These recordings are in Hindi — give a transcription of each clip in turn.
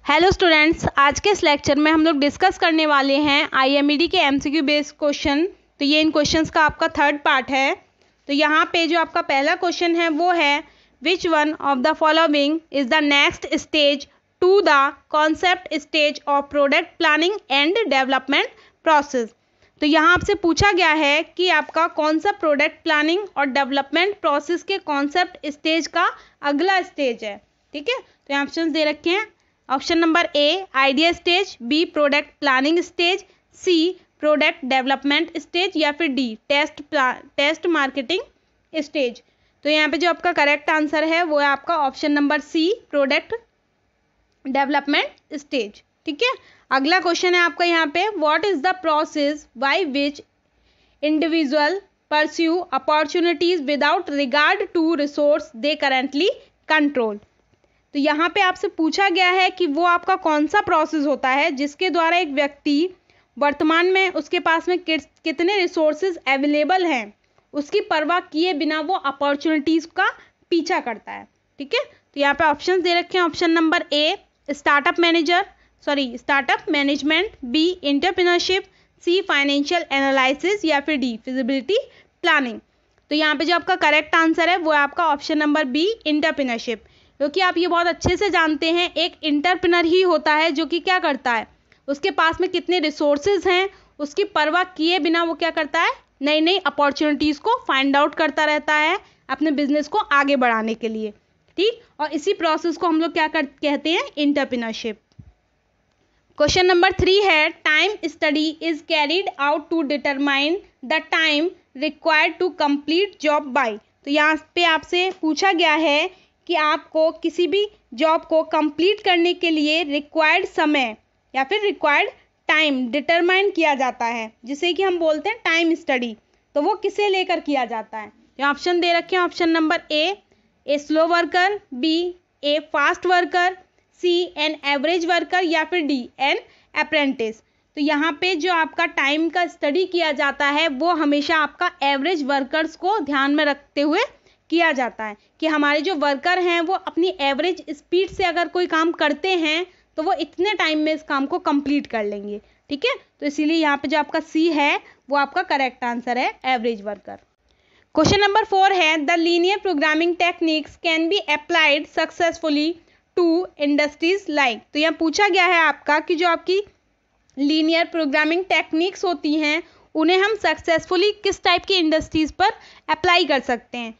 हेलो स्टूडेंट्स, आज के इस लेक्चर में हम लोग डिस्कस करने वाले हैं आईएमईडी के एमसीक्यू बेस्ड क्वेश्चन। तो ये इन क्वेश्चंस का आपका थर्ड पार्ट है। तो यहाँ पे जो आपका पहला क्वेश्चन है वो है which one of the following is the next stage to the concept stage of product planning and development process. तो यहाँ आपसे पूछा गया है कि आपका कौन सा प्रोडक्ट प्लानिंग और डेवलपमेंट प्रोसेस के कॉन्सेप्ट स्टेज का अगला स्टेज है। ठीक है, तो यहाँ ऑप्शन दे रखे हैं। Option number A idea stage, B product planning stage, C product development stage या फिर डी टेस्ट मार्केटिंग स्टेज। तो यहाँ पे जो आपका करेक्ट आंसर है वो है आपका option number C product development stage. ठीक है, अगला क्वेश्चन है आपका यहाँ पे what is the process by which individual pursue opportunities without regard to resource they currently control. तो यहाँ पे आपसे पूछा गया है कि वो आपका कौन सा प्रोसेस होता है जिसके द्वारा एक व्यक्ति वर्तमान में उसके पास में कितने रिसोर्सेज अवेलेबल हैं उसकी परवाह किए बिना वो अपॉर्चुनिटीज का पीछा करता है। ठीक है, तो यहाँ पे ऑप्शंस दे रखे हैं। Option number A startup management, B entrepreneurship, C financial analysis या फिर डी फिजिबिलिटी प्लानिंग। तो यहाँ पे जो आपका करेक्ट आंसर है वो है आपका ऑप्शन नंबर बी एंटरप्रेन्योरशिप, क्योंकि आप ये बहुत अच्छे से जानते हैं एक एंटरप्रेन्योर ही होता है जो कि क्या करता है, उसके पास में कितने रिसोर्सेज हैं उसकी परवाह किए बिना वो क्या करता है, नई नई अपॉर्चुनिटीज़ को फाइंड आउट करता रहता है अपने बिजनेस को आगे बढ़ाने के लिए। ठीक, और इसी प्रोसेस को हम लोग क्या कहते हैं, एंटरप्रेन्योरशिप। क्वेश्चन नंबर 3 है time study is carried out to determine the time required to complete job by. तो यहाँ पे आपसे पूछा गया है कि आपको किसी भी जॉब को कंप्लीट करने के लिए रिक्वायर्ड समय या फिर रिक्वायर्ड टाइम डिटरमाइन किया जाता है, जिसे कि हम बोलते हैं टाइम स्टडी। तो वो किसे लेकर किया जाता है। यहाँ ऑप्शन दे रखे हैं। Option number A slow worker, B a fast worker, C an average worker या फिर डी एन अप्रेंटिस। तो यहाँ पे जो आपका टाइम का स्टडी किया जाता है वो हमेशा आपका एवरेज वर्कर्स को ध्यान में रखते हुए किया जाता है कि हमारे जो वर्कर हैं वो अपनी एवरेज स्पीड से अगर कोई काम करते हैं तो वो इतने टाइम में इस काम को कंप्लीट कर लेंगे। ठीक है, तो इसीलिए यहाँ पे जो आपका सी है वो आपका करेक्ट आंसर है, एवरेज वर्कर। क्वेश्चन नंबर 4 है the linear programming techniques can be applied successfully to industries like. तो यहाँ पूछा गया है आपका कि जो आपकी लीनियर प्रोग्रामिंग टेक्निक्स होती हैं उन्हें हम सक्सेसफुली किस टाइप की इंडस्ट्रीज पर अप्लाई कर सकते हैं।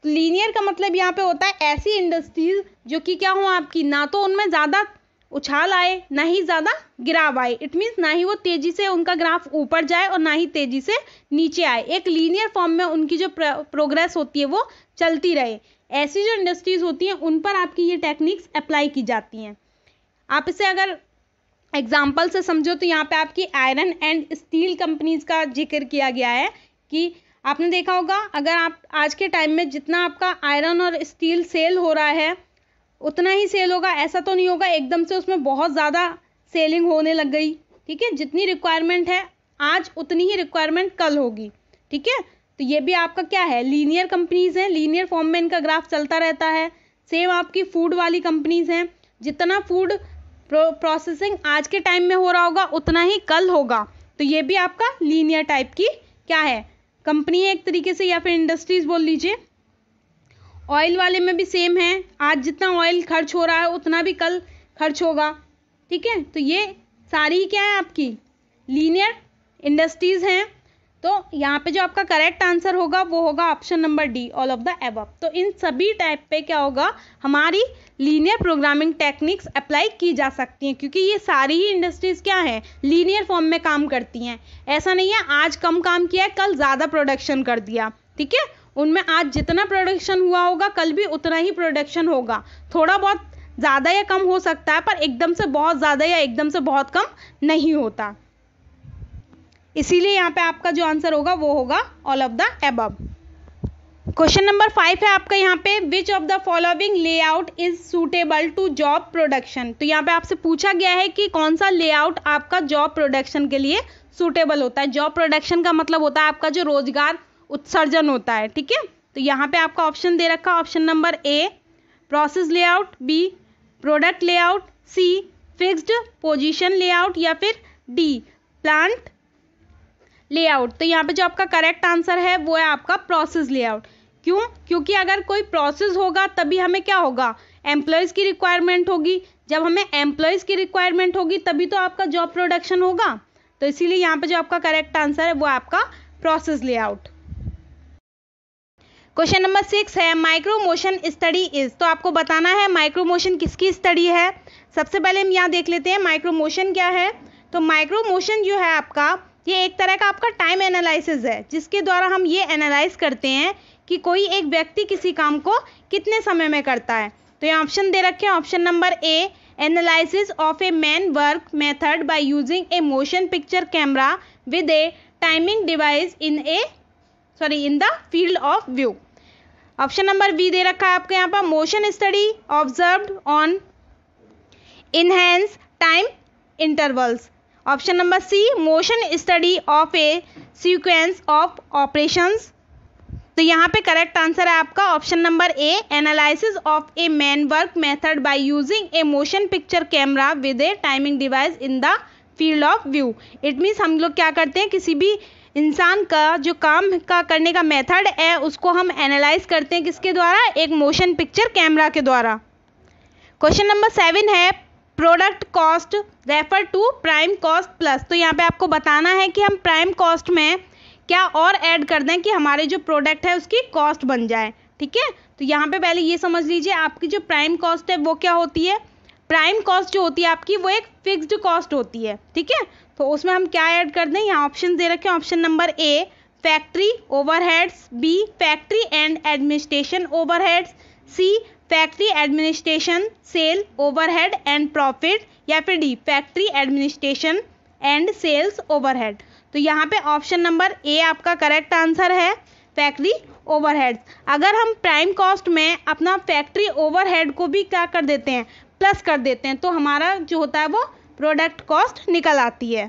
लीनियर का मतलब यहाँ पे होता है ऐसी इंडस्ट्रीज जो कि क्या हो आपकी, ना तो उनमें ज़्यादा उछाल आए ना ही ज़्यादा गिराव आए। इट मीन्स ना ही वो तेज़ी से उनका ग्राफ ऊपर जाए और ना ही तेज़ी से नीचे आए। एक लीनियर फॉर्म में उनकी जो प्रोग्रेस होती है वो चलती रहे। ऐसी जो इंडस्ट्रीज होती हैं उन पर आपकी ये टेक्निक्स अप्लाई की जाती हैं। आप इसे अगर एग्जाम्पल से समझो तो यहाँ पे आपकी आयरन एंड स्टील कंपनीज का जिक्र किया गया है कि आपने देखा होगा अगर आप आज के टाइम में जितना आपका आयरन और स्टील सेल हो रहा है उतना ही सेल होगा, ऐसा तो नहीं होगा एकदम से उसमें बहुत ज़्यादा सेलिंग होने लग गई। ठीक है, जितनी रिक्वायरमेंट है आज उतनी ही रिक्वायरमेंट कल होगी। ठीक है, तो ये भी आपका क्या है, लीनियर कंपनीज हैं, लीनियर फॉर्म में इनका ग्राफ चलता रहता है। सेम आपकी फूड वाली कंपनीज हैं, जितना फूड प्रोसेसिंग आज के टाइम में हो रहा होगा उतना ही कल होगा। तो ये भी आपका लीनियर टाइप की क्या है, कंपनी है एक तरीके से, या फिर इंडस्ट्रीज बोल लीजिए। ऑयल वाले में भी सेम है, आज जितना ऑयल खर्च हो रहा है उतना भी कल खर्च होगा। ठीक है, तो ये सारी क्या है आपकी लीनियर इंडस्ट्रीज हैं। तो यहाँ पे जो आपका करेक्ट आंसर होगा वो होगा option number D all of the above. तो इन सभी टाइप पे क्या होगा, हमारी लीनियर प्रोग्रामिंग टेक्निक्स अप्लाई की जा सकती हैं, क्योंकि ये सारी ही इंडस्ट्रीज क्या है, लीनियर फॉर्म में काम करती हैं। ऐसा नहीं है आज कम काम किया कल ज़्यादा प्रोडक्शन कर दिया। ठीक है, उनमें आज जितना प्रोडक्शन हुआ होगा कल भी उतना ही प्रोडक्शन होगा। थोड़ा बहुत ज़्यादा या कम हो सकता है पर एकदम से बहुत ज़्यादा या एकदम से बहुत कम नहीं होता। इसीलिए यहाँ पे आपका जो आंसर होगा वो होगा all of the above. Question number 5 है आपका यहाँ पे which of the following layout is suitable to job production. तो यहाँ पे आपसे पूछा गया है कि कौन सा लेआउट आपका जॉब प्रोडक्शन के लिए सूटेबल होता है। जॉब प्रोडक्शन का मतलब होता है आपका जो रोजगार उत्सर्जन होता है। ठीक है, तो यहाँ पे आपका ऑप्शन दे रखा option number A process layout, B product layout, C fixed position layout या फिर डी प्लांट लेआउट। तो यहाँ पे जो आपका करेक्ट आंसर है वो है आपका प्रोसेस लेआउट। क्यों? क्योंकि अगर कोई प्रोसेस होगा तभी हमें क्या होगा, एम्प्लॉयज़ की रिक्वायरमेंट होगी। जब हमें एम्प्लॉयज़ की रिक्वायरमेंट होगी तभी तो आपका जॉब प्रोडक्शन होगा। तो इसीलिए यहाँ पे जो आपका करेक्ट आंसर है वो आपका प्रोसेस लेआउट। क्वेश्चन नंबर 6 है माइक्रो मोशन स्टडी इज। तो आपको बताना है माइक्रो मोशन किसकी स्टडी है। सबसे पहले हम यहाँ देख लेते हैं माइक्रो मोशन क्या है। तो माइक्रो मोशन जो है आपका, ये एक तरह का आपका टाइम एनालिसिस है, जिसके द्वारा हम ये एनालाइज करते हैं कि कोई एक व्यक्ति किसी काम को कितने समय में करता है। तो ये ऑप्शन दे रखे हैं। Option number A, analysis of a man work method by using a motion picture camera with a timing device in the field of view. Option number B दे रखा है आपके यहाँ पर, motion study observed on enhance time intervals. Option number C, motion study of a sequence of operations. तो यहाँ पे करेक्ट आंसर है आपका option number A, analysis of a man work method by using a motion picture camera with a timing device in the field of view. It means हम लोग क्या करते हैं, किसी भी इंसान का जो काम का करने का मेथड है उसको हम एनालाइज करते हैं किसके द्वारा, एक मोशन पिक्चर कैमरा के द्वारा। क्वेश्चन नंबर 7 है product cost refer to prime cost plus. तो यहाँ पे आपको बताना है कि हम प्राइम कॉस्ट में क्या और ऐड कर दें कि हमारे जो प्रोडक्ट है उसकी कॉस्ट बन जाए। ठीक है, तो यहाँ पे पहले ये समझ लीजिए आपकी जो प्राइम कॉस्ट है वो क्या होती है। प्राइम कॉस्ट जो होती है आपकी वो एक फिक्स्ड कॉस्ट होती है। ठीक है, तो उसमें हम क्या ऐड कर दें, यहाँ ऑप्शन दे रखे हैं। Option number A, factory overheads, B factory and administration overheads, C factory administration sale overhead and profit, या फिर D factory administration and sales overhead. तो यहाँ पे ऑप्शन नंबर ए आपका करेक्ट आंसर है, फैक्ट्री ओवरहेड्स। अगर हम प्राइम कॉस्ट में अपना फैक्ट्री ओवरहेड को भी क्या कर देते हैं, प्लस कर देते हैं, तो हमारा जो होता है वो प्रोडक्ट कॉस्ट निकल आती है।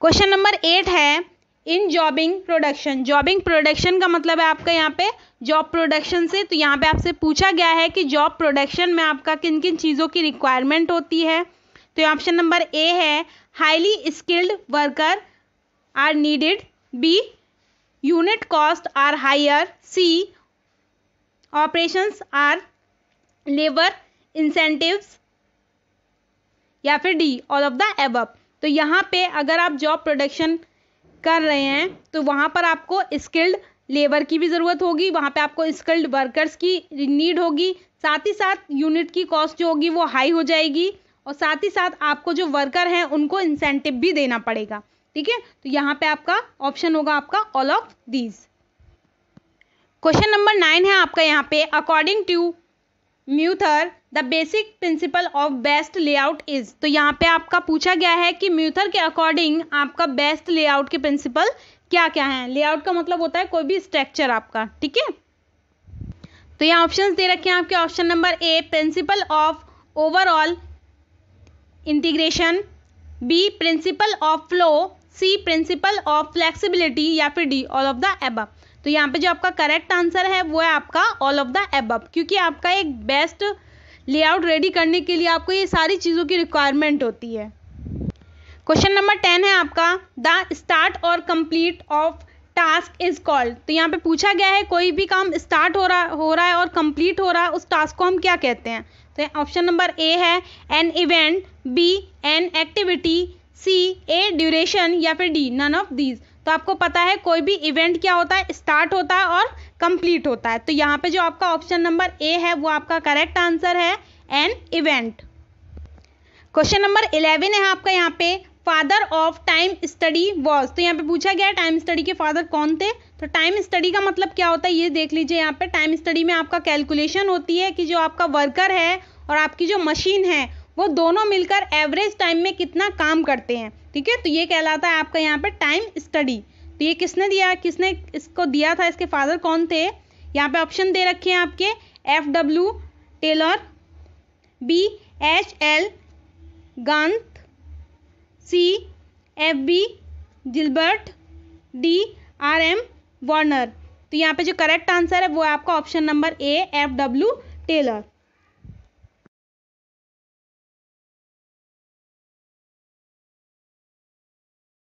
क्वेश्चन नंबर 8 है इन जॉबिंग प्रोडक्शन। जॉबिंग प्रोडक्शन का मतलब है आपका यहाँ पे जॉब प्रोडक्शन से। तो यहाँ पे आपसे पूछा गया है कि जॉब प्रोडक्शन में आपका किन किन चीज़ों की रिक्वायरमेंट होती है। तो ऑप्शन नंबर ए है highly skilled worker are needed, B unit cost are higher, C operations are labour incentives, या फिर D all of the above. तो यहाँ पे अगर आप जॉब प्रोडक्शन कर रहे हैं तो वहाँ पर आपको स्किल्ड लेबर की भी ज़रूरत होगी, वहाँ पे आपको स्किल्ड वर्कर्स की नीड होगी, साथ ही साथ यूनिट की कॉस्ट जो होगी वो हाई हो जाएगी, और साथ ही साथ आपको जो वर्कर हैं उनको इंसेंटिव भी देना पड़ेगा। ठीक है, तो यहाँ पे आपका ऑप्शन होगा आपका all of these. Question number 9 है आपका यहाँ पे according to Muther the basic principle of best layout is. तो यहाँ पे आपका पूछा गया है कि म्यूथर के अकॉर्डिंग आपका बेस्ट लेआउट के प्रिंसिपल क्या क्या हैं। लेआउट का मतलब होता है कोई भी स्ट्रक्चर आपका। ठीक है, तो यहाँ ऑप्शंस दे रखे हैं आपके। Option number A principle of overall integration, B principle of flow, C principle of flexibility, या फिर D all of the above. तो यहाँ पे जो आपका करेक्ट आंसर है वो है आपका ऑल ऑफ द एबव, क्योंकि आपका एक बेस्ट लेआउट रेडी करने के लिए आपको ये सारी चीज़ों की रिक्वायरमेंट होती है। क्वेश्चन नंबर 10 है आपका द स्टार्ट और complete of task is called. तो यहाँ पे पूछा गया है कोई भी काम स्टार्ट हो रहा है और कंप्लीट हो रहा है, उस टास्क को हम क्या कहते हैं। तो ऑप्शन नंबर ए है an event, B an activity, C a duration, या फिर डी नन ऑफ दीज। तो आपको पता है कोई भी इवेंट क्या होता है, स्टार्ट होता है और कंप्लीट होता है। तो यहाँ पे जो आपका ऑप्शन नंबर ए है वो आपका करेक्ट आंसर है, एन इवेंट। क्वेश्चन नंबर 11 है आपका यहाँ पे father of time study was. तो यहाँ पे पूछा गया है टाइम स्टडी के फादर कौन थे। तो टाइम स्टडी का मतलब क्या होता है ये देख लीजिए। यहाँ पे टाइम स्टडी में आपका कैलकुलेशन होती है कि जो आपका वर्कर है और आपकी जो मशीन है वो दोनों मिलकर एवरेज टाइम में कितना काम करते हैं। ठीक है, तो ये कहलाता है आपका यहाँ पे टाइम स्टडी। तो ये किसने इसको दिया था, इसके फादर कौन थे। यहाँ पे ऑप्शन दे रखे हैं आपके FW Taylor, B HL Gantt, C FB Gilbreth, D RM Warner. तो यहाँ पे जो करेक्ट आंसर है वो है आपका option number A FW Taylor.